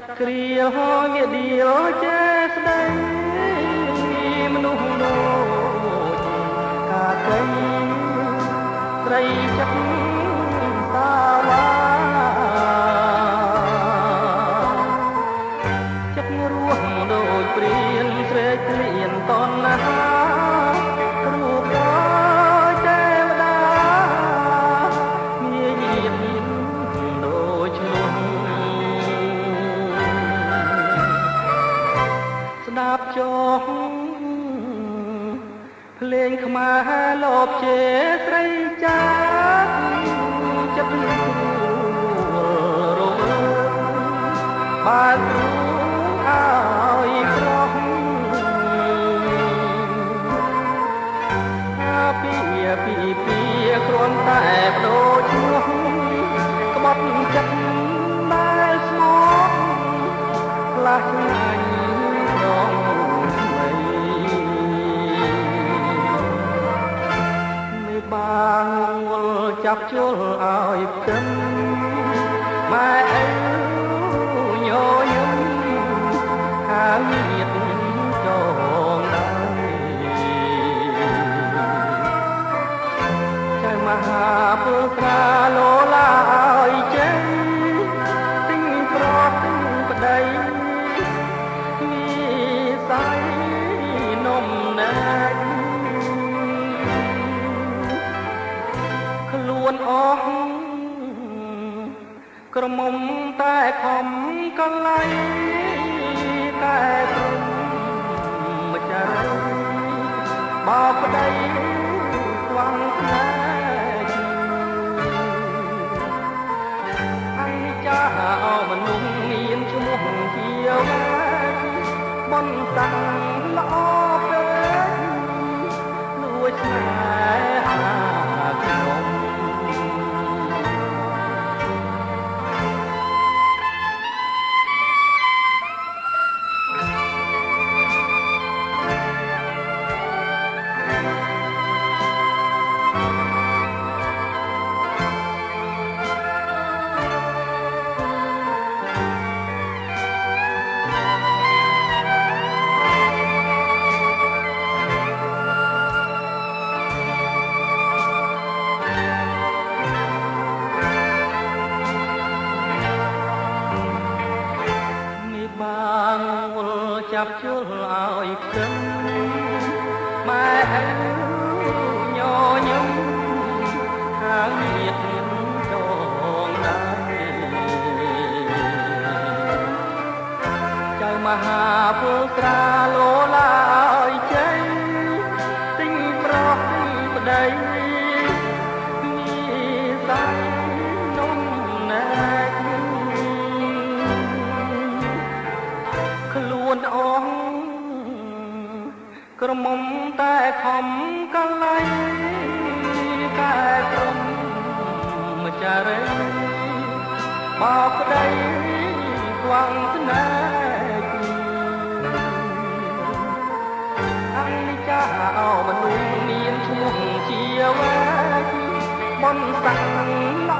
តគ្រាវាឌីលចេស្ដីមនុស្សដូចកាកៃត្រីចិត្តតាវ៉ាចិត្តរស់ដូចព្រានស្រែកក្លៀនតណ្ហារូបដូចទេវតាមាយាទដូចឈ្មោះស្ដាប់ចុះភ្លេងខ្មែរលបជេស្រីចាចិត្តគ្រួរវើបើគ្រូឲ្យក្រោះពីគ្រាន់តែបដូរឈ្មោះក្បត់ចិត្តដែលស្មោះខ្លះឆ្ងាញ់រងថ្មីមិនបានវល់ចាប់ជល់ឲ្យផ្ទឹមម៉ែឪញយំហើយញាតចងដែរមហាពុត្រាលោឡាឲ្យចេញទិញប្រទិញប្តីមានស័យនំណែកខ្លួនអស់ក្រមុំតែខំកលៃតែព្រមម្ចាស់បោកប្តីស្វាំងខ្លាអញចាអោមនុស្សមានឈ្មោះជាវ៉ាបនតាំងល្អពេកលួចស្នេហាខ្ញុំចាប់ជល់ឲ្យផ្ទឹមម៉ែឪញញឹមខាងញាតចងដែរចៅមហាពុត្រាលោឡាឲ្យចេញទិញប្រោះទិញប្តីមានស័យនំណែកខ្លួនអស់ក្រមុំតែខំកលៃតែព្រមម្ចាស់រីបោកប្តីស្វាំងស្នេហ៍អនិច្ចាអោមនុស្សមានឈ្មោះជាវ៉ាបនសាំងល្អ